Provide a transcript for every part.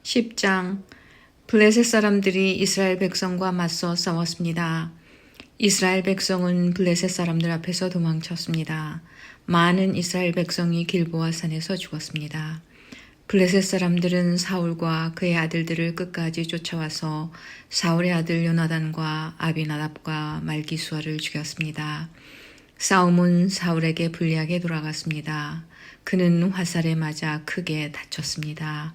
10장. 블레셋 사람들이 이스라엘 백성과 맞서 싸웠습니다. 이스라엘 백성은 블레셋 사람들 앞에서 도망쳤습니다. 많은 이스라엘 백성이 길보아 산에서 죽었습니다. 블레셋 사람들은 사울과 그의 아들들을 끝까지 쫓아와서 사울의 아들 요나단과 아비나답과 말기수아를 죽였습니다. 싸움은 사울에게 불리하게 돌아갔습니다. 그는 화살에 맞아 크게 다쳤습니다.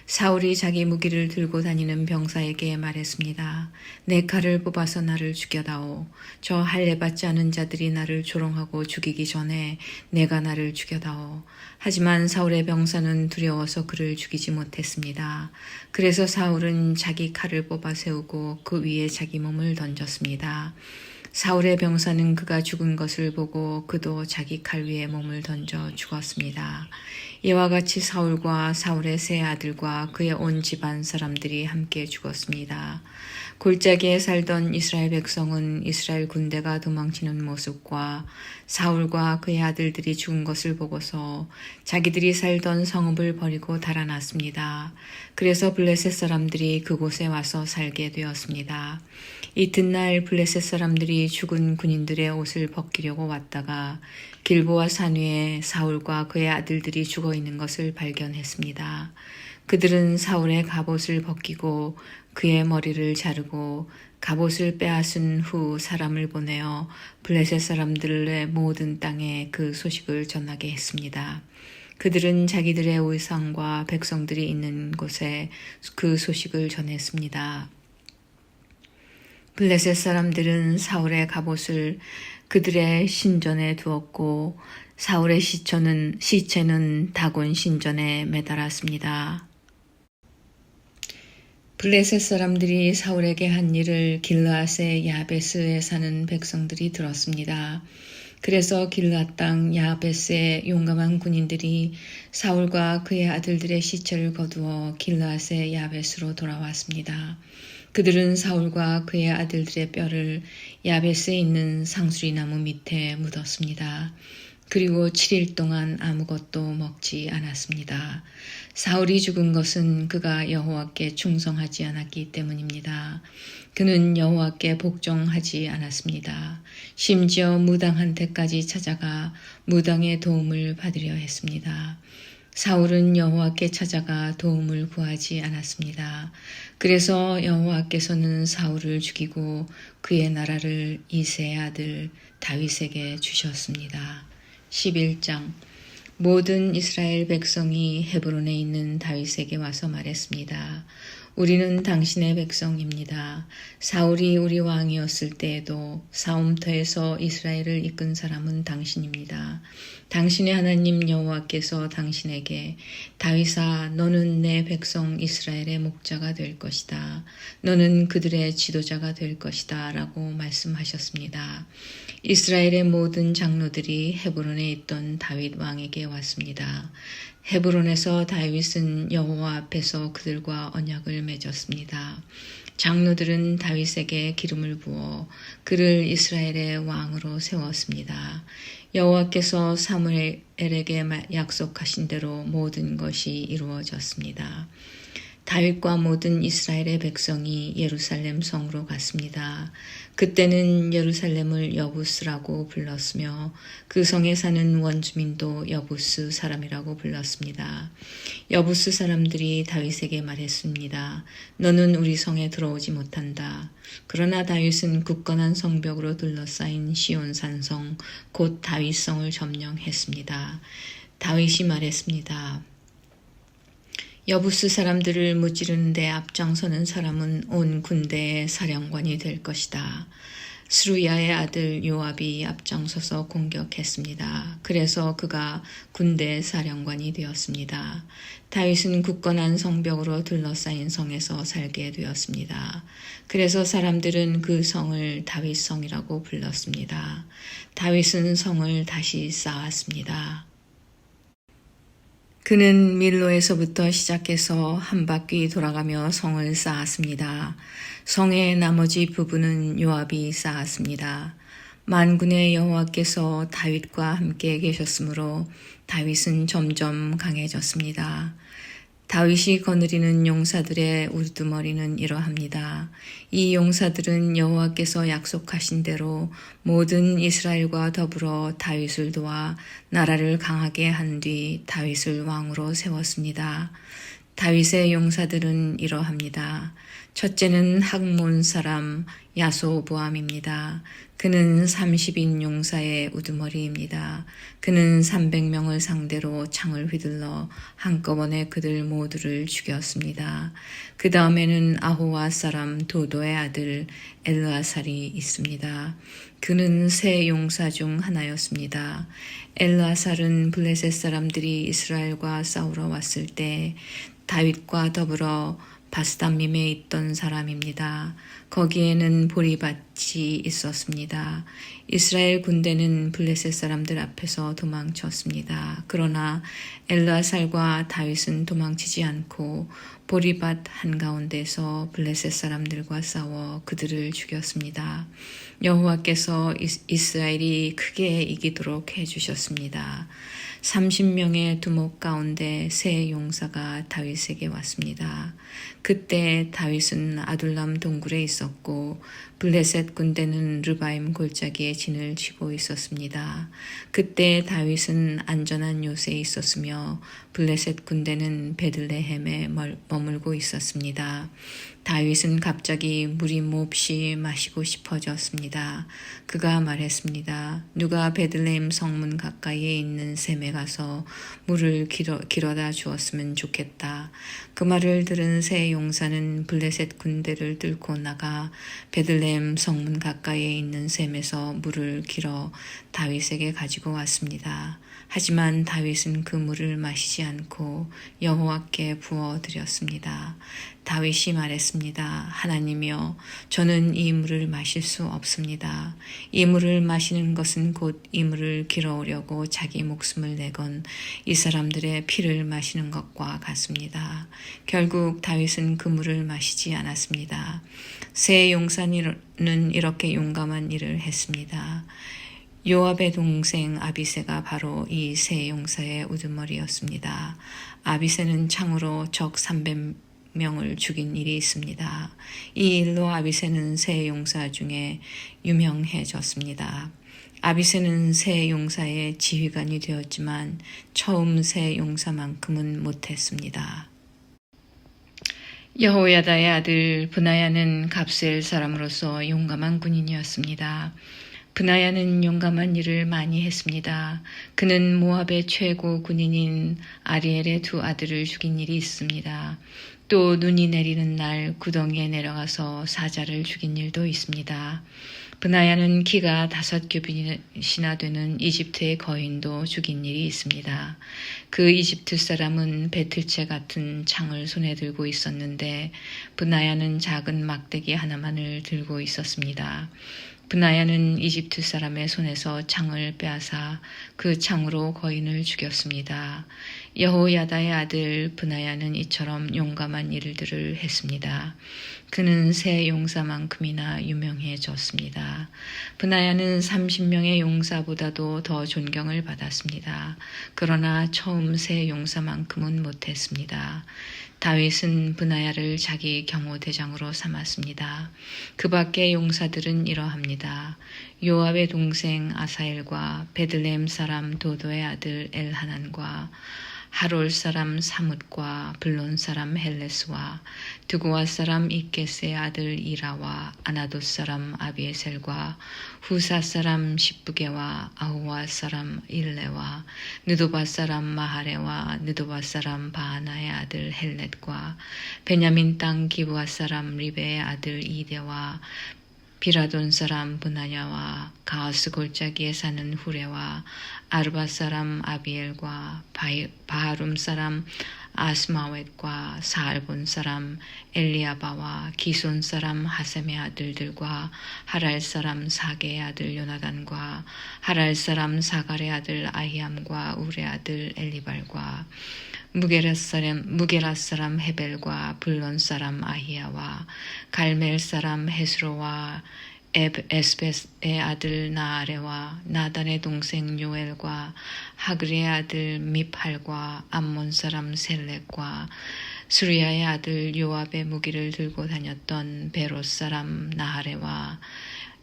사울이 자기 무기를 들고 다니는 병사에게 말했습니다. 내 칼을 뽑아서 나를 죽여다오. 저 할례 받지 않은 자들이 나를 조롱하고 죽이기 전에 내가 나를 죽여다오. 하지만 사울의 병사는 두려워서 그를 죽이지 못했습니다. 그래서 사울은 자기 칼을 뽑아 세우고 그 위에 자기 몸을 던졌습니다. 사울의 병사는 그가 죽은 것을 보고 그도 자기 칼 위에 몸을 던져 죽었습니다. 이와 같이 사울과 사울의 세 아들과 그의 온 집안 사람들이 함께 죽었습니다. 골짜기에 살던 이스라엘 백성은 이스라엘 군대가 도망치는 모습과 사울과 그의 아들들이 죽은 것을 보고서 자기들이 살던 성읍을 버리고 달아났습니다. 그래서 블레셋 사람들이 그곳에 와서 살게 되었습니다. 이튿날 블레셋 사람들이 죽은 군인들의 옷을 벗기려고 왔다가 길보아 산 위에 사울과 그의 아들들이 죽어 있는 것을 발견했습니다. 그들은 사울의 갑옷을 벗기고 그의 머리를 자르고 갑옷을 빼앗은 후 사람을 보내어 블레셋 사람들의 모든 땅에 그 소식을 전하게 했습니다. 그들은 자기들의 의상과 백성들이 있는 곳에 그 소식을 전했습니다. 블레셋 사람들은 사울의 갑옷을 그들의 신전에 두었고 사울의 시체는 다곤 신전에 매달았습니다. 블레셋 사람들이 사울에게 한 일을 길르앗의 야베스에 사는 백성들이 들었습니다. 그래서 길르앗 땅 야베스의 용감한 군인들이 사울과 그의 아들들의 시체를 거두어 길르앗의 야베스로 돌아왔습니다. 그들은 사울과 그의 아들들의 뼈를 야베스에 있는 상수리나무 밑에 묻었습니다. 그리고 7일 동안 아무것도 먹지 않았습니다. 사울이 죽은 것은 그가 여호와께 충성하지 않았기 때문입니다. 그는 여호와께 복종하지 않았습니다. 심지어 무당한테까지 찾아가 무당의 도움을 받으려 했습니다. 사울은 여호와께 찾아가 도움을 구하지 않았습니다. 그래서 여호와께서는 사울을 죽이고 그의 나라를 이새의 아들 다윗에게 주셨습니다. 11장. 모든 이스라엘 백성이 헤브론에 있는 다윗에게 와서 말했습니다. 우리는 당신의 백성입니다. 사울이 우리 왕이었을 때에도 싸움터에서 이스라엘을 이끈 사람은 당신입니다. 당신의 하나님 여호와께서 당신에게 다윗아 너는 내 백성 이스라엘의 목자가 될 것이다. 너는 그들의 지도자가 될 것이다 라고 말씀하셨습니다. 이스라엘의 모든 장로들이 헤브론에 있던 다윗 왕에게 왔습니다. 헤브론에서 다윗은 여호와 앞에서 그들과 언약을 맺었습니다. 장로들은 다윗에게 기름을 부어 그를 이스라엘의 왕으로 세웠습니다. 여호와께서 사무엘에게 약속하신 대로 모든 것이 이루어졌습니다. 다윗과 모든 이스라엘의 백성이 예루살렘 성으로 갔습니다. 그때는 예루살렘을 여부스라고 불렀으며 그 성에 사는 원주민도 여부스 사람이라고 불렀습니다. 여부스 사람들이 다윗에게 말했습니다. 너는 우리 성에 들어오지 못한다. 그러나 다윗은 굳건한 성벽으로 둘러싸인 시온 산성 곧 다윗성을 점령했습니다. 다윗이 말했습니다. 여부스 사람들을 무찌르는 데 앞장서는 사람은 온 군대의 사령관이 될 것이다. 스루야의 아들 요압이 앞장서서 공격했습니다. 그래서 그가 군대의 사령관이 되었습니다. 다윗은 굳건한 성벽으로 둘러싸인 성에서 살게 되었습니다. 그래서 사람들은 그 성을 다윗성이라고 불렀습니다. 다윗은 성을 다시 쌓았습니다. 그는 밀로에서부터 시작해서 한 바퀴 돌아가며 성을 쌓았습니다. 성의 나머지 부분은 요압이 쌓았습니다. 만군의 여호와께서 다윗과 함께 계셨으므로 다윗은 점점 강해졌습니다. 다윗이 거느리는 용사들의 우두머리는 이러합니다. 이 용사들은 여호와께서 약속하신 대로 모든 이스라엘과 더불어 다윗을 도와 나라를 강하게 한 뒤 다윗을 왕으로 세웠습니다. 다윗의 용사들은 이러합니다. 첫째는 학몬 사람 야소보암입니다. 그는 30인 용사의 우두머리입니다. 그는 300명을 상대로 창을 휘둘러 한꺼번에 그들 모두를 죽였습니다. 그 다음에는 아호와 사람 도도의 아들 엘르아살이 있습니다. 그는 세 용사 중 하나였습니다. 엘르아살은 블레셋 사람들이 이스라엘과 싸우러 왔을 때 다윗과 더불어 바스담림에 있던 사람입니다. 거기에는 보리밭이 있었습니다. 이스라엘 군대는 블레셋 사람들 앞에서 도망쳤습니다. 그러나 엘르아살과 다윗은 도망치지 않고 보리밭 한가운데서 블레셋 사람들과 싸워 그들을 죽였습니다. 여호와께서 이스라엘이 크게 이기도록 해주셨습니다. 30명의 두목 가운데 세 용사가 다윗에게 왔습니다. 그때 다윗은 아둘람 동굴에 있었고 블레셋 군대는 르바임 골짜기에 진을 치고 있었습니다. 그때 다윗은 안전한 요새에 있었으며 블레셋 군대는 베들레헴에 머물고 있었습니다. 다윗은 갑자기 물이 몹시 마시고 싶어졌습니다. 그가 말했습니다. 누가 베들레헴 성문 가까이에 있는 샘에 가서 물을 길어다 주었으면 좋겠다. 그 말을 들은 세 용사는 블레셋 군대를 뚫고 나가 베들레헴 성문 가까이에 있는 샘에서 물을 길어 다윗에게 가지고 왔습니다. 하지만 다윗은 그 물을 마시지 않고 여호와께 부어드렸습니다. 다윗이 말했습니다. 하나님이여, 저는 이 물을 마실 수 없습니다. 이 물을 마시는 것은 곧 이 물을 길어오려고 자기 목숨을 내건 이 사람들의 피를 마시는 것과 같습니다. 결국 다윗은 그 물을 마시지 않았습니다. 세 용사는 이렇게 용감한 일을 했습니다. 요압의 동생 아비새가 바로 이 세 용사의 우두머리였습니다. 아비새는 창으로 적 300명을 죽인 일이 있습니다. 이 일로 아비새는 세 용사 중에 유명해졌습니다. 아비새는 세 용사의 지휘관이 되었지만 처음 세 용사만큼은 못했습니다. 여호야다의 아들 브나야는 갑스엘 사람으로서 용감한 군인이었습니다. 브나야는 용감한 일을 많이 했습니다. 그는 모압의 최고 군인인 아리엘의 두 아들을 죽인 일이 있습니다. 또 눈이 내리는 날 구덩이에 내려가서 사자를 죽인 일도 있습니다. 브나야는 키가 5규빗이나 되는 이집트의 거인도 죽인 일이 있습니다. 그 이집트 사람은 배틀채 같은 창을 손에 들고 있었는데 브나야는 작은 막대기 하나만을 들고 있었습니다. 브나야는 이집트 사람의 손에서 창을 빼앗아 그 창으로 거인을 죽였습니다. 여호야다의 아들 브나야는 이처럼 용감한 일들을 했습니다. 그는 세 용사만큼이나 유명해졌습니다. 브나야는 30명의 용사보다도 더 존경을 받았습니다. 그러나 처음 세 용사만큼은 못했습니다. 다윗은 브나야를 자기 경호대장으로 삼았습니다. 그 밖의 용사들은 이러합니다. 요압의 동생 아사엘과 베들레헴 사람 도도의 아들 엘하난과 하롤 사람 사뭇과 블론 사람 헬레스와 드고아 사람 이게스의 아들 이라와 아나돗 사람 아비에셀과 후사 사람 십부게와 아호와 사람 일레와 느도바 사람 마하레와 느도바 사람 바하나의 아들 헬렛과 베냐민 땅 기브아 사람 리베의 아들 이데와 비라돈 사람 브나야와 가하스 골짜기에 사는 후레와 아르바 사람 아비엘과 바하룸 사람 아스마웻과 사알본 사람 엘리아바와 기손 사람 하셈의 아들들과 하랄 사람 사게의 아들 요나단과 하랄 사람 사갈의 아들 아히암과 우레 아들 엘리발과 무게라 사람 헤벨과 블론 사람 아히야와 갈멜 사람 헤스로와 에스벳의 아들 나아레와 나단의 동생 요엘과 하글의 아들 밉할과 암몬 사람 셀렉과 수리아의 아들 요압의 무기를 들고 다녔던 베롯 사람 나하레와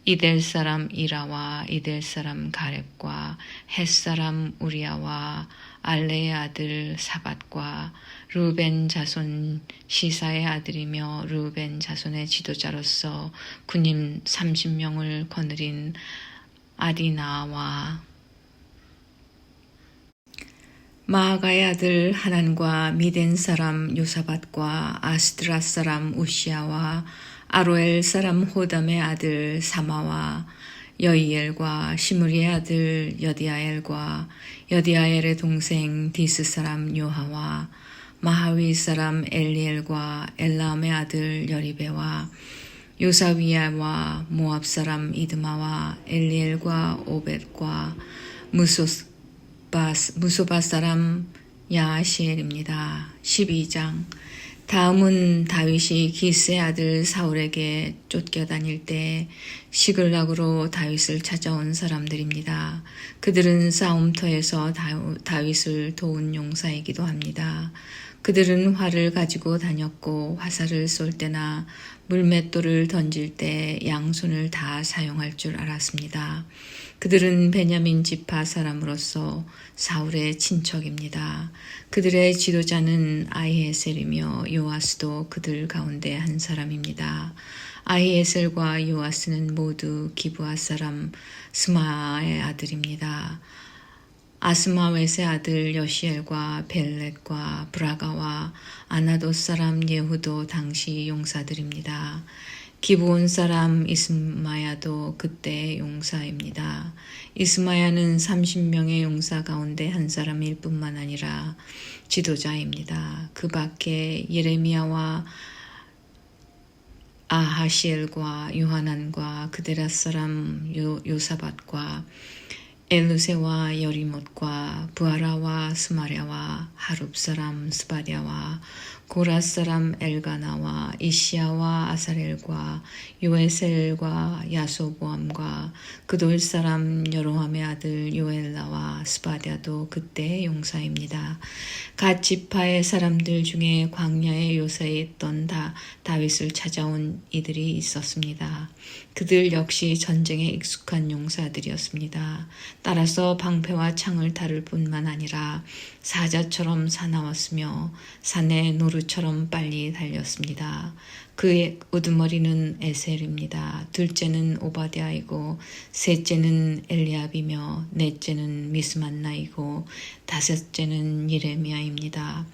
이델 사람 이라와 이델 사람 가렙과 헷 사람 우리아와 알레의 아들 사밧과 르벤 자손 시사의 아들이며 르벤 자손의 지도자로서 군인 30명을 거느린 아디나와 마아가의 아들 하난과 미덴 사람 요사밧과 아스드라 사람 우시아와 아로엘 사람 호담의 아들 사마와 여이엘과 시므리의 아들 여디아엘과 여디아엘의 동생 디스 사람 요하와 마하위 사람 엘리엘과 엘라함의 아들 여리베와 요사위야와 모압 사람 이드마와 엘리엘과 오벳과 무소바 사람 야시엘입니다. 12장. 다음은 다윗이 기스의 아들 사울에게 쫓겨다닐 때 시글락으로 다윗을 찾아온 사람들입니다. 그들은 싸움터에서 다윗을 도운 용사이기도 합니다. 그들은 활을 가지고 다녔고 화살을 쏠 때나 물맷돌을 던질 때 양손을 다 사용할 줄 알았습니다. 그들은 베냐민 지파 사람으로서 사울의 친척입니다. 그들의 지도자는 아히에셀이며 요아스도 그들 가운데 한 사람입니다. 아히에셀과 요아스는 모두 기브아 사람 스마의 아들입니다. 아스마웻의 아들 여시엘과 벨렛과 브라가와 아나돗 사람 예후도 당시 용사들입니다. 기브온 사람 이스마야도 그때 용사입니다. 이스마야는 30명의 용사 가운데 한 사람일 뿐만 아니라 지도자입니다. 그 밖에 예레미야와 아하시엘과 요하난과 그데라 사람 요사밧과 엘루세와 여리못과 부아라와 스마랴와 하룹 사람 스바랴와 고라 사람 엘가나와 이시야와 아사렐과 요에셀과 야소보암과 그돌 사람 여로함의 아들 요엘라와 스바랴도 그때 용사입니다. 갓 지파의 사람들 중에 광야의 요새에 있던 다윗을 찾아온 이들이 있었습니다. 그들 역시 전쟁에 익숙한 용사들이었습니다. 따라서 방패와 창을 다룰 뿐만 아니라 사자처럼 사나웠으며 산의 노루처럼 빨리 달렸습니다. 그의 우두머리는 에셀입니다. 둘째는 오바댜이고 셋째는 엘리압이며 넷째는 미스만나이고 다섯째는 예레미야입니다.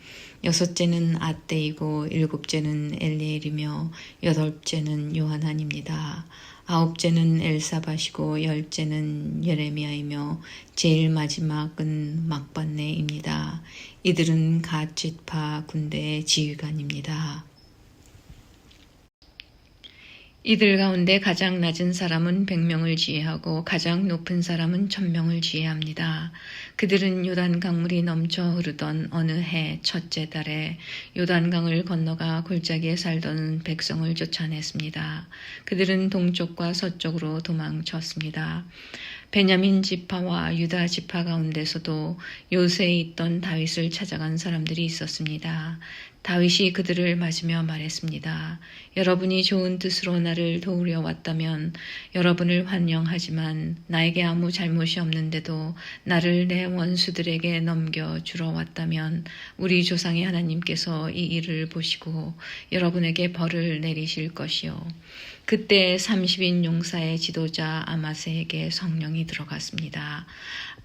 여섯째는 아떼이고 일곱째는 엘리엘이며 여덟째는 요하난입니다. 아홉째는 엘사밧이고 열째는 예레미야이며 제일 마지막은 막반네입니다. 이들은 갓 지파 군대의 지휘관입니다. 이들 가운데 가장 낮은 사람은 100명을 지휘하고 가장 높은 사람은 1000명을 지휘합니다. 그들은 요단 강물이 넘쳐 흐르던 어느 해 첫째 달에 요단강을 건너가 골짜기에 살던 백성을 쫓아냈습니다. 그들은 동쪽과 서쪽으로 도망쳤습니다. 베냐민 지파와 유다 지파 가운데서도 요새에 있던 다윗을 찾아간 사람들이 있었습니다. 다윗이 그들을 맞으며 말했습니다. 여러분이 좋은 뜻으로 나를 도우려 왔다면 여러분을 환영하지만 나에게 아무 잘못이 없는데도 나를 내 원수들에게 넘겨주러 왔다면 우리 조상의 하나님께서 이 일을 보시고 여러분에게 벌을 내리실 것이요. 그때 30인 용사의 지도자 아마세에게 성령이 들어갔습니다.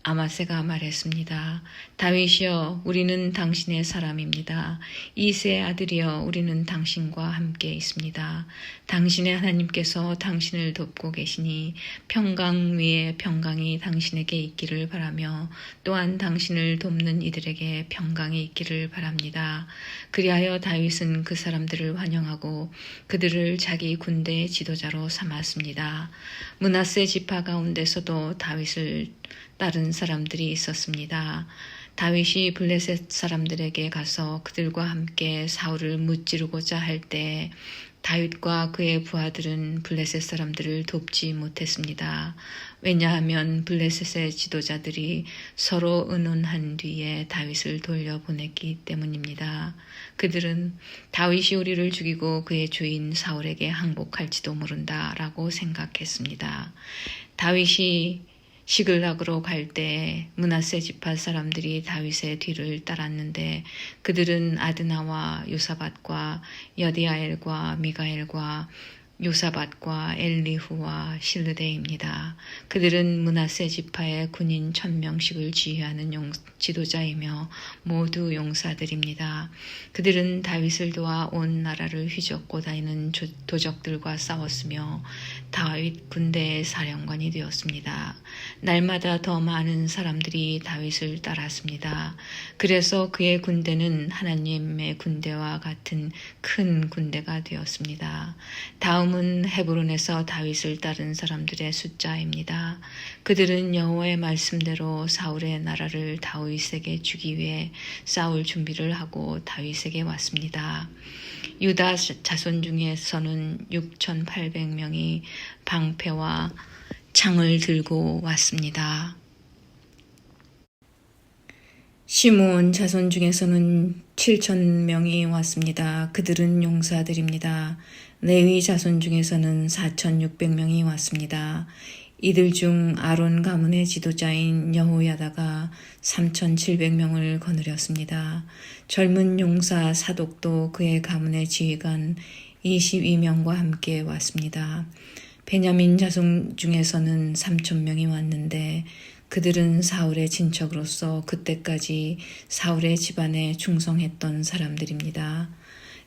아마세가 말했습니다. 다윗이여, 우리는 당신의 사람입니다. 이새의 아들이여, 우리는 당신과 함께 있습니다. 당신의 하나님께서 당신을 돕고 계시니 평강 위에 평강이 당신에게 있기를 바라며 또한 당신을 돕는 이들에게 평강이 있기를 바랍니다. 그리하여 다윗은 그 사람들을 환영하고 그들을 자기 군대의 지도자로 삼았습니다. 므낫세 지파 가운데서도 다윗을 따른 사람들이 있었습니다. 다윗이 블레셋 사람들에게 가서 그들과 함께 사울을 무찌르고자 할 때 다윗과 그의 부하들은 블레셋 사람들을 돕지 못했습니다. 왜냐하면 블레셋의 지도자들이 서로 의논한 뒤에 다윗을 돌려보냈기 때문입니다. 그들은 다윗이 우리를 죽이고 그의 주인 사울에게 항복할지도 모른다라고 생각했습니다. 다윗이 시글락으로 갈 때 므낫세 지파 사람들이 다윗의 뒤를 따랐는데 그들은 아드나와 요사밧과 여디아엘과 미가엘과 요사밧과 엘리후와 실르데입니다. 그들은 므낫세 지파의 군인 1000명씩을 지휘하는 지도자이며 모두 용사들입니다. 그들은 다윗을 도와 온 나라를 휘젓고 다니는 도적들과 싸웠으며 다윗 군대의 사령관이 되었습니다. 날마다 더 많은 사람들이 다윗을 따랐습니다. 그래서 그의 군대는 하나님의 군대와 같은 큰 군대가 되었습니다. 다음은 헤브론에서 다윗을 따른 사람들의 숫자입니다. 그들은 여호와의 말씀대로 사울의 나라를 다윗에게 주기 위해 싸울 준비를 하고 다윗에게 왔습니다. 유다 자손 중에서는 6,800명이 방패와 창을 들고 왔습니다. 시므온 자손 중에서는 7,000명이 왔습니다. 그들은 용사들입니다. 레위 자손 중에서는 4,600명이 왔습니다. 이들 중 아론 가문의 지도자인 여호야다가 3,700명을 거느렸습니다. 젊은 용사 사독도 그의 가문의 지휘관 22명과 함께 왔습니다. 베냐민 자손 중에서는 3,000명이 왔는데 그들은 사울의 친척으로서 그때까지 사울의 집안에 충성했던 사람들입니다.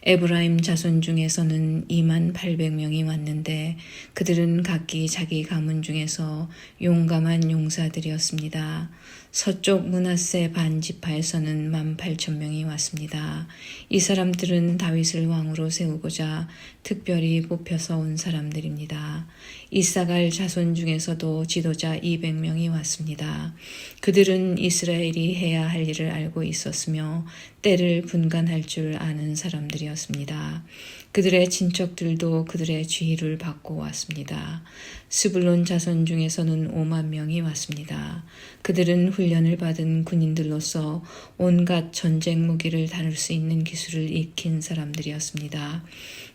에브라임 자손 중에서는 28,000명이 왔는데 그들은 각기 자기 가문 중에서 용감한 용사들이었습니다. 서쪽 므낫세 반 지파에서는 18,000명이 왔습니다. 이 사람들은 다윗을 왕으로 세우고자 특별히 뽑혀서 온 사람들입니다. 이사갈 자손 중에서도 지도자 200명이 왔습니다. 그들은 이스라엘이 해야 할 일을 알고 있었으며 때를 분간할 줄 아는 사람들이었습니다. 그들의 친척들도 그들의 지휘를 받고 왔습니다. 스불론 자손 중에서는 5만 명이 왔습니다. 그들은 훈련을 받은 군인들로서 온갖 전쟁 무기를 다룰 수 있는 기술을 익힌 사람들이었습니다.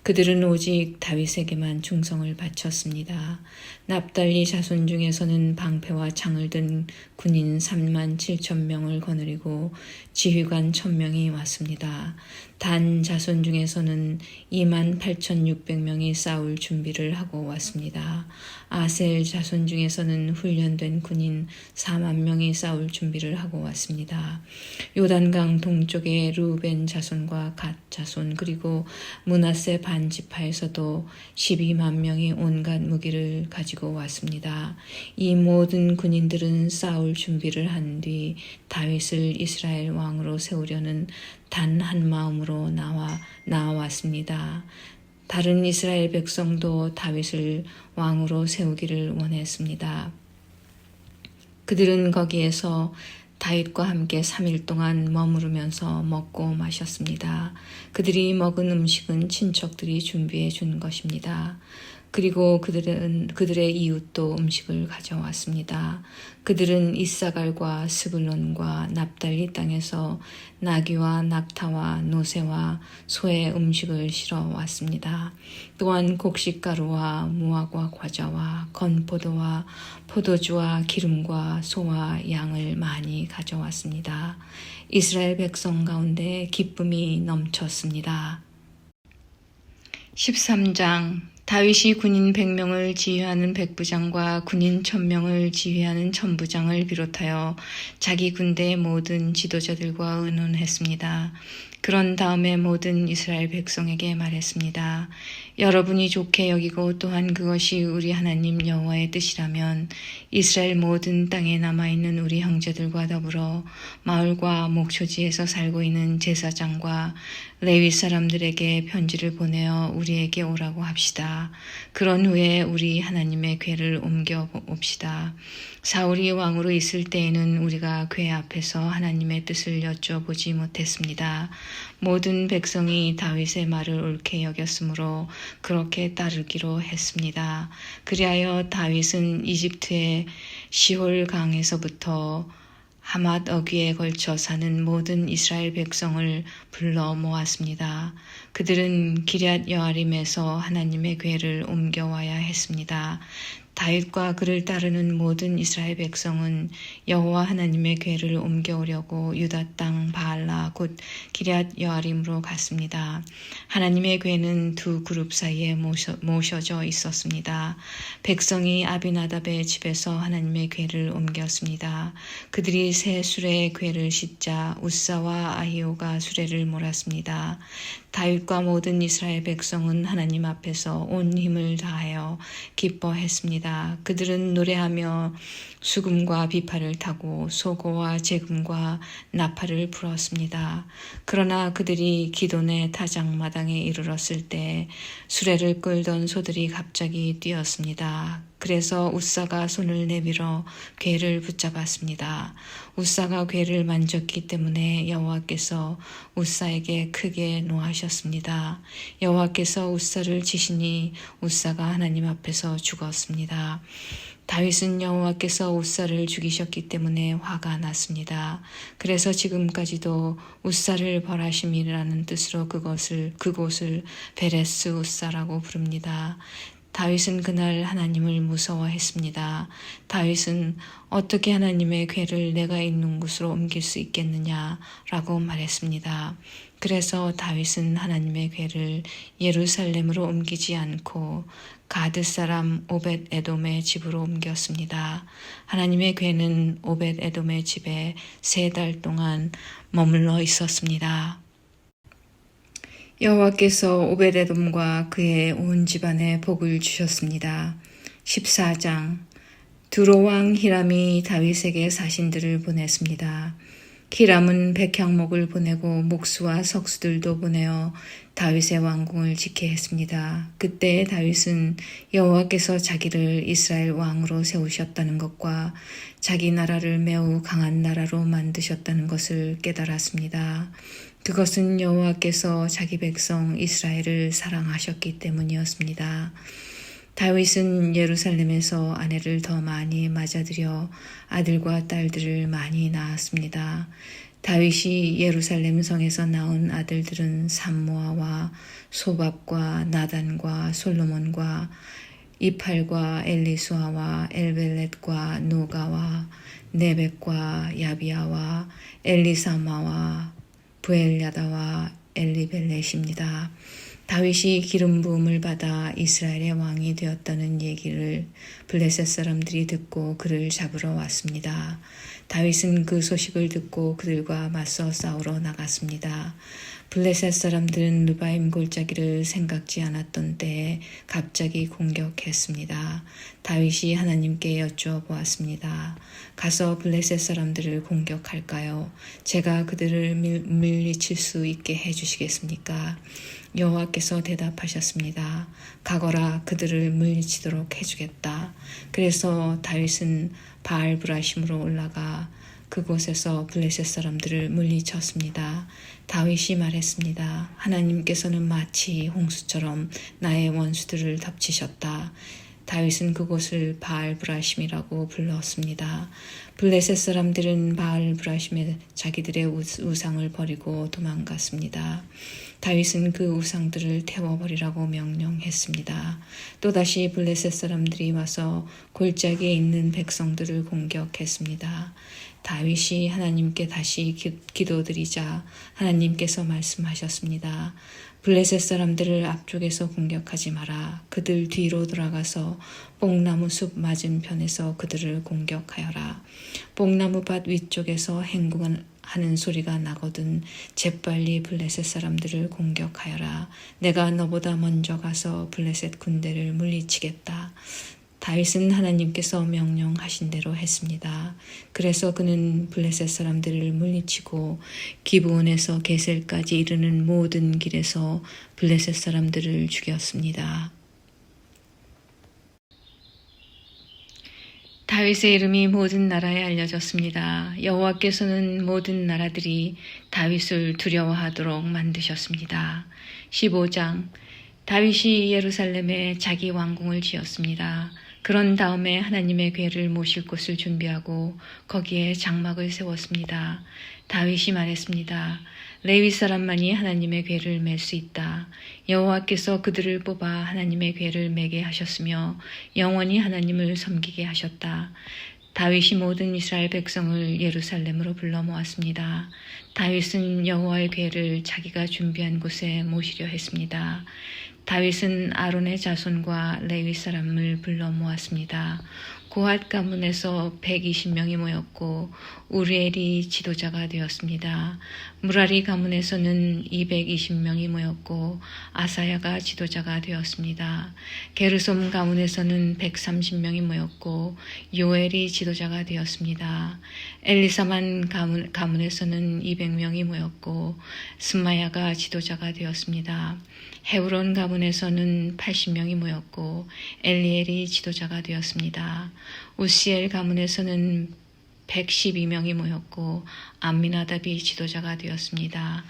그들은 오직 다윗에게만 충성을 바쳤습니다. 납달리 자손 중에서는 방패와 창을 든 군인 37,000명을 거느리고 지휘관 1,000명이 왔습니다. 단 자손 중에서는 28,600명이 싸울 준비를 하고 왔습니다. 아셀 자손 중에서는 훈련된 군인 4만 명이 싸울 준비를 하고 왔습니다. 요단강 동쪽의 루벤 자손과 갓 자손 그리고 므낫세 반 지파에서도 12만 명이 온갖 무기를 가지고 왔습니다. 이 모든 군인들은 싸울 준비를 한 뒤 다윗을 이스라엘 왕으로 세우려는 단 한 마음으로 나왔습니다. 다른 이스라엘 백성도 다윗을 왕으로 세우기를 원했습니다. 그들은 거기에서 다윗과 함께 3일 동안 머무르면서 먹고 마셨습니다. 그들이 먹은 음식은 친척들이 준비해 준 것입니다. 그리고 그들의 이웃도 음식을 가져왔습니다. 그들은 이사갈과 스불론과 납달리 땅에서 나귀와 낙타와 노새와 소의 음식을 실어 왔습니다. 또한 곡식가루와 무화과 과자와 건포도와 포도주와 기름과 소와 양을 많이 가져왔습니다. 이스라엘 백성 가운데 기쁨이 넘쳤습니다. 13장 다윗이 군인 100명을 지휘하는 백부장과 군인 1000명을 지휘하는 천부장을 비롯하여 자기 군대의 모든 지도자들과 의논했습니다. 그런 다음에 모든 이스라엘 백성에게 말했습니다. 여러분이 좋게 여기고 또한 그것이 우리 하나님 여호와의 뜻이라면 이스라엘 모든 땅에 남아있는 우리 형제들과 더불어 마을과 목초지에서 살고 있는 제사장과 레위 사람들에게 편지를 보내어 우리에게 오라고 합시다. 그런 후에 우리 하나님의 궤를 옮겨 봅시다. 사울이 왕으로 있을 때에는 우리가 궤 앞에서 하나님의 뜻을 여쭤보지 못했습니다. 모든 백성이 다윗의 말을 옳게 여겼으므로 그렇게 따르기로 했습니다. 그리하여 다윗은 이집트의 시홀 강에서부터 하맛 어귀에 걸쳐 사는 모든 이스라엘 백성을 불러 모았습니다. 그들은 기럇 여아림에서 하나님의 궤를 옮겨와야 했습니다. 다윗과 그를 따르는 모든 이스라엘 백성은 여호와 하나님의 궤를 옮겨오려고 유다 땅 바알라 곧 기럇 여아림으로 갔습니다. 하나님의 궤는 두 그룹 사이에 모셔져 있었습니다. 백성이 아비나답의 집에서 하나님의 궤를 옮겼습니다. 그들이 새 수레의 궤를 싣자 우사와 아히오가 수레를 몰았습니다. 다윗과 모든 이스라엘 백성은 하나님 앞에서 온 힘을 다하여 기뻐했습니다. 그들은 노래하며 수금과 비파를 타고 소고와 제금과 나팔을 불었습니다. 그러나 그들이 기돈의 타작마당에 이르렀을 때 수레를 끌던 소들이 갑자기 뛰었습니다. 그래서 우사가 손을 내밀어 궤를 붙잡았습니다. 우사가 궤를 만졌기 때문에 여호와께서 우사에게 크게 노하셨습니다. 여호와께서 우사를 치시니 우사가 하나님 앞에서 죽었습니다. 다윗은 여호와께서 우사를 죽이셨기 때문에 화가 났습니다. 그래서 지금까지도 우사를 벌하심이라는 뜻으로 그곳을 베레스 우사라고 부릅니다. 다윗은 그날 하나님을 무서워했습니다. 다윗은 어떻게 하나님의 궤를 내가 있는 곳으로 옮길 수 있겠느냐라고 말했습니다. 그래서 다윗은 하나님의 궤를 예루살렘으로 옮기지 않고 가드 사람 오벳 에돔의 집으로 옮겼습니다. 하나님의 궤는 오벳 에돔의 집에 3달 동안 머물러 있었습니다. 여호와께서 오벳에돔과 그의 온 집안에 복을 주셨습니다. 14장 두로왕 히람이 다윗에게 사신들을 보냈습니다. 히람은 백향목을 보내고 목수와 석수들도 보내어 다윗의 왕궁을 지게 했습니다. 그때 다윗은 여호와께서 자기를 이스라엘 왕으로 세우셨다는 것과 자기 나라를 매우 강한 나라로 만드셨다는 것을 깨달았습니다. 그것은 여호와께서 자기 백성 이스라엘을 사랑하셨기 때문이었습니다. 다윗은 예루살렘에서 아내를 더 많이 맞아들여 아들과 딸들을 많이 낳았습니다. 다윗이 예루살렘 성에서 낳은 아들들은 삼모아와 소밥과 나단과 솔로몬과 이팔과 엘리수아와 엘벨렛과 노가와 네벡과 야비아와 엘리사마와 부엘야다와 엘리벨렛입니다. 다윗이 기름 부음을 받아 이스라엘의 왕이 되었다는 얘기를 블레셋 사람들이 듣고 그를 잡으러 왔습니다. 다윗은 그 소식을 듣고 그들과 맞서 싸우러 나갔습니다. 블레셋 사람들은 르바임 골짜기를 생각지 않았던 때에 갑자기 공격했습니다. 다윗이 하나님께 여쭈어보았습니다. 가서 블레셋 사람들을 공격할까요? 제가 그들을 물리칠 수 있게 해주시겠습니까? 여호와께서 대답하셨습니다. 가거라, 그들을 물리치도록 해주겠다. 그래서 다윗은 바알브라심으로 올라가 그곳에서 블레셋 사람들을 물리쳤습니다. 다윗이 말했습니다. 하나님께서는 마치 홍수처럼 나의 원수들을 덮치셨다. 다윗은 그곳을 바알브라심이라고 불렀습니다. 블레셋 사람들은 바알브라심에 자기들의 우상을 버리고 도망갔습니다. 다윗은 그 우상들을 태워버리라고 명령했습니다. 또다시 블레셋 사람들이 와서 골짜기에 있는 백성들을 공격했습니다. 다윗이 하나님께 다시 기도드리자 하나님께서 말씀하셨습니다. 블레셋 사람들을 앞쪽에서 공격하지 마라. 그들 뒤로 돌아가서 뽕나무 숲 맞은편에서 그들을 공격하여라. 뽕나무 밭 위쪽에서 행군하는 하는 소리가 나거든 재빨리 블레셋 사람들을 공격하여라. 내가 너보다 먼저 가서 블레셋 군대를 물리치겠다. 다윗은 하나님께서 명령하신 대로 했습니다. 그래서 그는 블레셋 사람들을 물리치고 기브온에서 게셀까지 이르는 모든 길에서 블레셋 사람들을 죽였습니다. 다윗의 이름이 모든 나라에 알려졌습니다. 여호와께서는 모든 나라들이 다윗을 두려워하도록 만드셨습니다. 15장 다윗이 예루살렘에 자기 왕궁을 지었습니다. 그런 다음에 하나님의 궤를 모실 곳을 준비하고 거기에 장막을 세웠습니다. 다윗이 말했습니다. 레위 사람만이 하나님의 궤를 맬 수 있다. 여호와께서 그들을 뽑아 하나님의 궤를 매게 하셨으며 영원히 하나님을 섬기게 하셨다. 다윗이 모든 이스라엘 백성을 예루살렘으로 불러 모았습니다. 다윗은 여호와의 궤를 자기가 준비한 곳에 모시려 했습니다. 다윗은 아론의 자손과 레위 사람을 불러 모았습니다. 고핫 가문에서 120명이 모였고 우리엘이 지도자가 되었습니다. 무라리 가문에서는 220명이 모였고 아사야가 지도자가 되었습니다. 게르솜 가문에서는 130명이 모였고 요엘이 지도자가 되었습니다. 엘리사만 가문에서는 200명이 모였고 스마야가 지도자가 되었습니다. 헤브론 가문에서는 80명이 모였고 엘리엘이 지도자가 되었습니다. 우시엘 가문에서는 112명이 모였고 암미나답이 지도자가 되었습니다.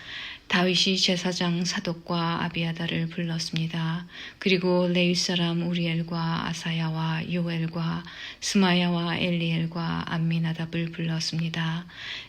다윗이 제사장 사독과 아비아다를 불렀습니다. 그리고 레위 사람 우리엘과 아사야와 요엘과 스마야와 엘리엘과 암미나답을 불렀습니다.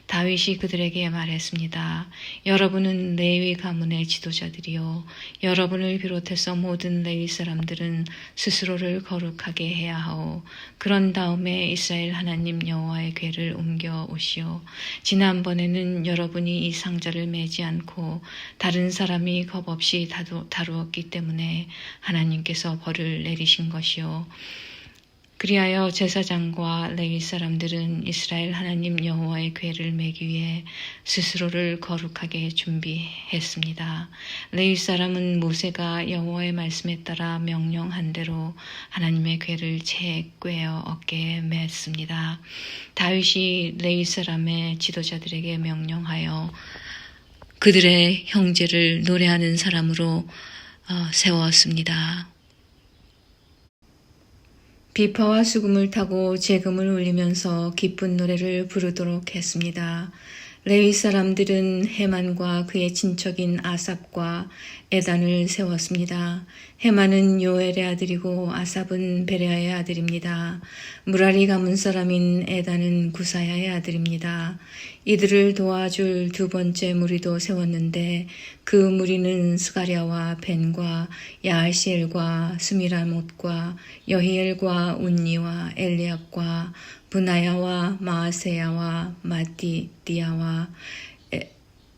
다윗이 그들에게 말했습니다. 여러분은 레위 가문의 지도자들이요. 여러분을 비롯해서 모든 레위 사람들은 스스로를 거룩하게 해야 하오. 그런 다음에 이스라엘 하나님 여호와의 궤를 옮겨 오시오. 지난번에는 여러분이 이 상자를 매지 않고 다른 사람이 겁없이 다루었기 때문에 하나님께서 벌을 내리신 것이요. 그리하여 제사장과 레위 사람들은 이스라엘 하나님 여호와의 궤를 매기 위해 스스로를 거룩하게 준비했습니다. 레위 사람은 모세가 여호와의 말씀에 따라 명령한 대로 하나님의 궤를 제 꿰어 어깨에 맸습니다. 다윗이 레위 사람의 지도자들에게 명령하여 그들의 형제를 노래하는 사람으로 세웠습니다. 비파와 수금을 타고 제금을 울리면서 기쁜 노래를 부르도록 했습니다. 레위 사람들은 헤만과 그의 친척인 아삽과 에단을 세웠습니다. 헤만은 요엘의 아들이고 아삽은 베레아의 아들입니다. 무라리 가문 사람인 에단은 구사야의 아들입니다. 이들을 도와줄 두 번째 무리도 세웠는데 그 무리는 스가랴와 벤과 야알시엘과 스미라못과 여히엘과 운니와 엘리압과 브나야와 마아세야와 마띠디아와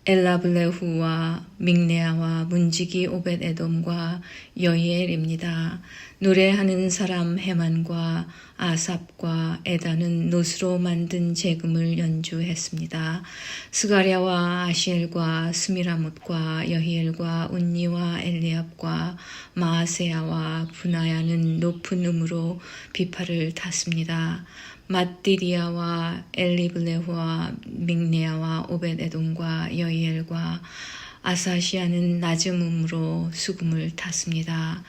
엘라블레후와 믹네아와 문지기 오벳에돔과 여히엘입니다. 노래하는 사람 헤만과 아삽과 에단은 노스로 만든 제금을 연주했습니다. 스가랴와 아시엘과 스미라못과 여히엘과 운니와 엘리압과 마아세야와 브나야는 높은 음으로 비파를 탔습니다. 마띠디아와 엘리블레후와 믹네아와 오벳에돔과 여히엘과 아사시아는 낮은 음으로 수금을 탔습니다.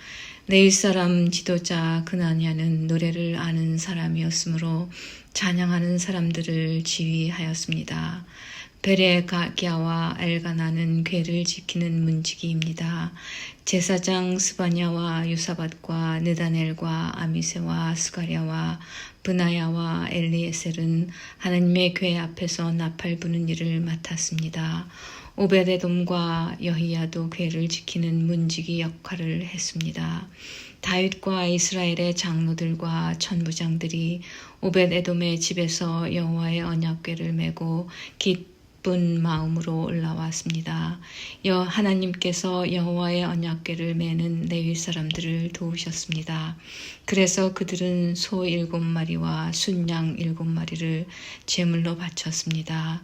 레위 사람 지도자 그나냐는 노래를 아는 사람이었으므로 찬양하는 사람들을 지휘하였습니다. 베레가랴와 엘가나는 궤를 지키는 문지기입니다. 제사장 스바냐와 유사밧과 느다넬과 아미세와 스가랴와 브나야와 엘리에셀은 하나님의 궤 앞에서 나팔 부는 일을 맡았습니다. 오벳에돔과 여히야도 궤를 지키는 문지기 역할을 했습니다. 다윗과 이스라엘의 장로들과 천부장들이 오벳에돔의 집에서 여호와의 언약궤를 메고 기쁜 마음으로 올라왔습니다. 하나님께서 여호와의 언약궤를 메는 레위 사람들을 도우셨습니다. 그래서 그들은 소 7마리와 순양 7마리를 제물로 바쳤습니다.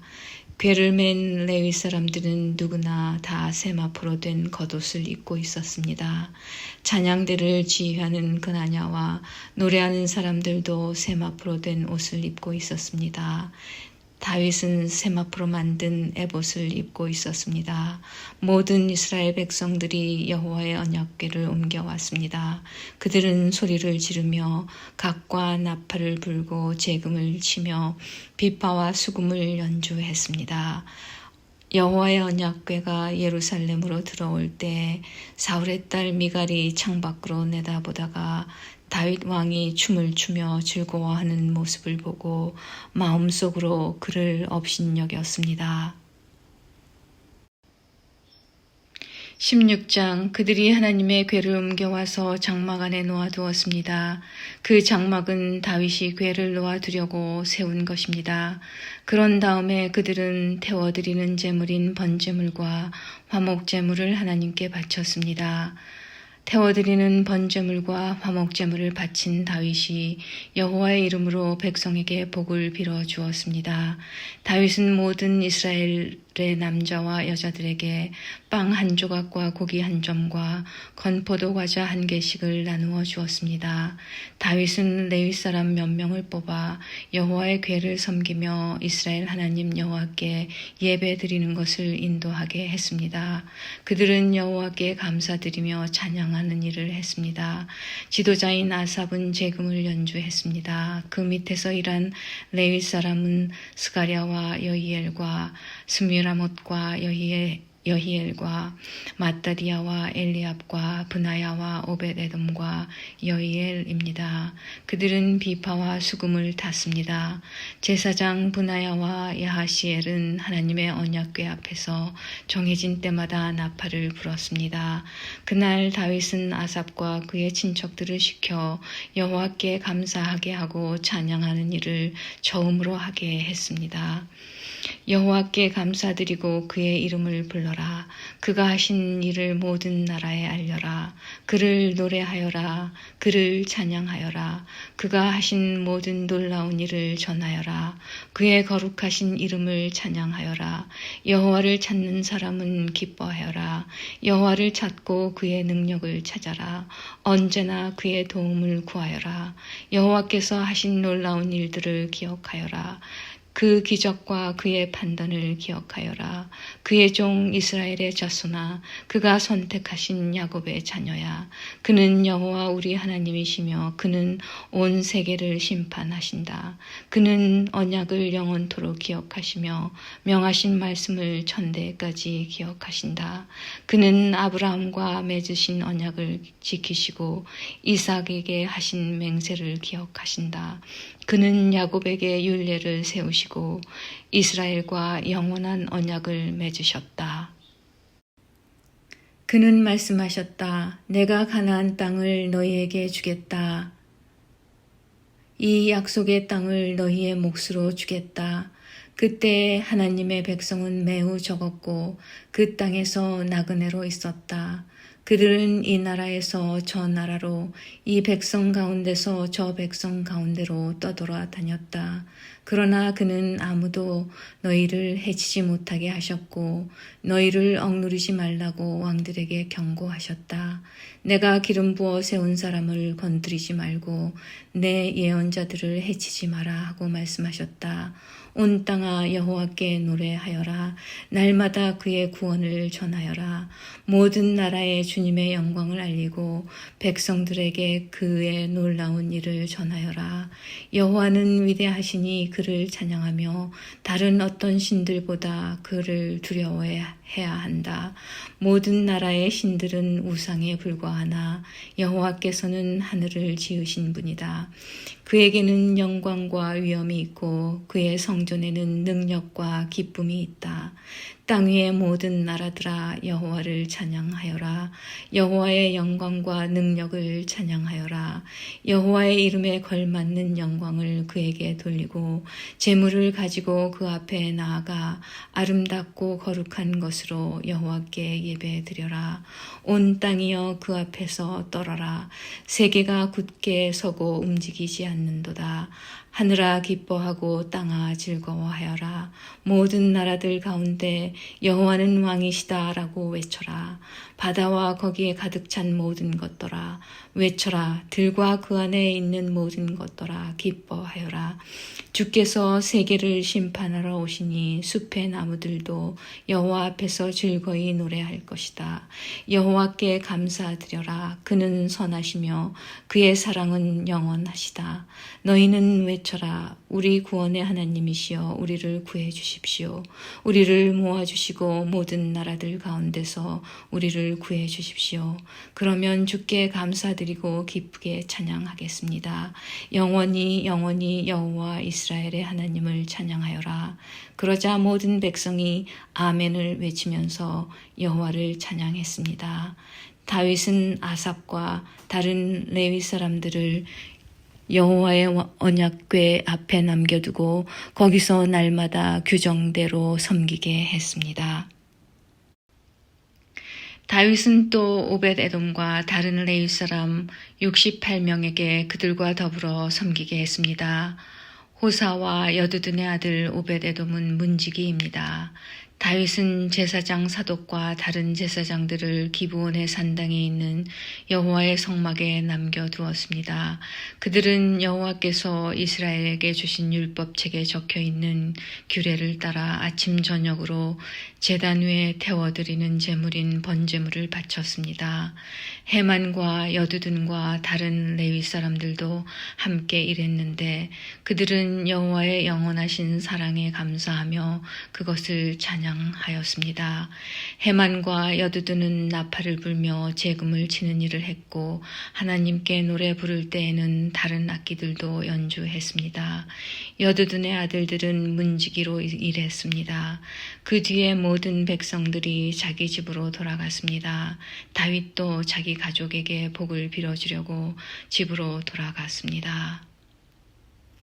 궤를 맨 레위 사람들은 누구나 다 세마포로 된 겉옷을 입고 있었습니다. 찬양대를 지휘하는 그나냐와 노래하는 사람들도 세마포로 된 옷을 입고 있었습니다. 다윗은 세마포로 만든 에봇을 입고 있었습니다. 모든 이스라엘 백성들이 여호와의 언약궤를 옮겨왔습니다. 그들은 소리를 지르며 각과 나팔을 불고 재금을 치며 비파와 수금을 연주했습니다. 여호와의 언약궤가 예루살렘으로 들어올 때 사울의 딸 미갈이 창밖으로 내다보다가 다윗 왕이 춤을 추며 즐거워하는 모습을 보고 마음속으로 그를 업신여겼습니다. 16장 그들이 하나님의 궤를 옮겨와서 장막 안에 놓아두었습니다. 그 장막은 다윗이 궤를 놓아두려고 세운 것입니다. 그런 다음에 그들은 태워드리는 제물인 번제물과 화목제물을 하나님께 바쳤습니다. 태워드리는 번제물과 화목제물을 바친 다윗이 여호와의 이름으로 백성에게 복을 빌어 주었습니다. 다윗은 모든 이스라엘의 남자와 여자들에게 빵 한 조각과 고기 한 점과 건포도 과자 한 개씩을 나누어 주었습니다. 다윗은 레위 사람 몇 명을 뽑아 여호와의 궤를 섬기며 이스라엘 하나님 여호와께 예배드리는 것을 인도하게 했습니다. 그들은 여호와께 감사드리며 찬양하는 일을 했습니다. 지도자인 아삽은 재금을 연주했습니다. 그 밑에서 일한 레위 사람은 스가랴와 여히엘과 스미라못과 여히엘과 마따디아와 엘리압과 브나야와 오벳에돔과 여히엘입니다. 그들은 비파와 수금을 탔습니다. 제사장 브나야와 야하시엘은 하나님의 언약궤 앞에서 정해진 때마다 나팔을 불었습니다. 그날 다윗은 아삽과 그의 친척들을 시켜 여호와께 감사하게 하고 찬양하는 일을 처음으로 하게 했습니다. 여호와께 감사드리고 그의 이름을 불러라. 그가 하신 일을 모든 나라에 알려라. 그를 노래하여라. 그를 찬양하여라. 그가 하신 모든 놀라운 일을 전하여라. 그의 거룩하신 이름을 찬양하여라. 여호와를 찾는 사람은 기뻐하여라. 여호와를 찾고 그의 능력을 찾아라. 언제나 그의 도움을 구하여라. 여호와께서 하신 놀라운 일들을 기억하여라. 그 기적과 그의 판단을 기억하여라. 그의 종 이스라엘의 자손아, 그가 선택하신 야곱의 자녀야. 그는 여호와 우리 하나님이시며 그는 온 세계를 심판하신다. 그는 언약을 영원토록 기억하시며 명하신 말씀을 천대까지 기억하신다. 그는 아브라함과 맺으신 언약을 지키시고 이삭에게 하신 맹세를 기억하신다. 그는 야곱에게 율례를 세우시고 이스라엘과 영원한 언약을 맺으셨다. 그는 말씀하셨다. 내가 가나안 땅을 너희에게 주겠다. 이 약속의 땅을 너희의 몫으로 주겠다. 그때 하나님의 백성은 매우 적었고 그 땅에서 나그네로 있었다. 그들은 이 나라에서 저 나라로, 이 백성 가운데서 저 백성 가운데로 떠돌아 다녔다. 그러나 그는 아무도 너희를 해치지 못하게 하셨고 너희를 억누르지 말라고 왕들에게 경고하셨다. 내가 기름 부어 세운 사람을 건드리지 말고 내 예언자들을 해치지 마라 하고 말씀하셨다. 온 땅아 여호와께 노래하여라. 날마다 그의 구원을 전하여라. 모든 나라에 주님의 영광을 알리고 백성들에게 그의 놀라운 일을 전하여라. 여호와는 위대하시니 그를 찬양하며 다른 어떤 신들보다 그를 두려워해야 한다. 모든 나라의 신들은 우상에 불과하나 여호와께서는 하늘을 지으신 분이다. 그에게는 영광과 위엄이 있고 그의 성전에는 능력과 기쁨이 있다. 땅 위의 모든 나라들아 여호와를 찬양하여라. 여호와의 영광과 능력을 찬양하여라. 여호와의 이름에 걸맞는 영광을 그에게 돌리고 제물을 가지고 그 앞에 나아가 아름답고 거룩한 것으로 여호와께 예배드려라. 온 땅이여 그 앞에서 떨어라. 세계가 굳게 서고 움직이지 않는도다. 하늘아 기뻐하고 땅아 즐거워하여라. 모든 나라들 가운데 여호와는 왕이시다라고 외쳐라. 바다와 거기에 가득 찬 모든 것들아 외쳐라. 들과 그 안에 있는 모든 것들아 기뻐하여라. 주께서 세계를 심판하러 오시니 숲의 나무들도 여호와 앞에서 즐거이 노래할 것이다. 여호와께 감사드려라. 그는 선하시며 그의 사랑은 영원하시다. 너희는 외쳐라. 우리 구원의 하나님이시여 우리를 구해 주십시오. 우리를 모아주시고 모든 나라들 가운데서 우리를 구해 주십시오. 그러면 주께 감사드리고 기쁘게 찬양하겠습니다. 영원히 영원히 여호와 이스라엘의 하나님을 찬양하여라. 그러자 모든 백성이 아멘을 외치면서 여호와를 찬양했습니다. 다윗은 아삽과 다른 레위 사람들을 여호와의 언약궤 앞에 남겨두고 거기서 날마다 규정대로 섬기게 했습니다. 다윗은 또 오벳에돔과 다른 레위 사람 68명에게 그들과 더불어 섬기게 했습니다. 호사와 여두둔의 아들 오벳에돔은 문지기입니다. 다윗은 제사장 사독과 다른 제사장들을 기브온의 산당에 있는 여호와의 성막에 남겨두었습니다. 그들은 여호와께서 이스라엘에게 주신 율법책에 적혀있는 규례를 따라 아침 저녁으로 제단 위에 태워드리는 제물인 번제물을 바쳤습니다. 해만과 여두둔과 다른 레위 사람들도 함께 일했는데 그들은 여호와의 영원하신 사랑에 감사하며 그것을 찬양하였습니다. 해만과 여두둔은 나팔을 불며 재금을 치는 일을 했고 하나님께 노래 부를 때에는 다른 악기들도 연주했습니다. 여두둔의 아들들은 문지기로 일했습니다. 그 뒤에 모든 백성들이 자기 집으로 돌아갔습니다. 다윗도 자기 가족에게 복을 빌어주려고 집으로 돌아갔습니다.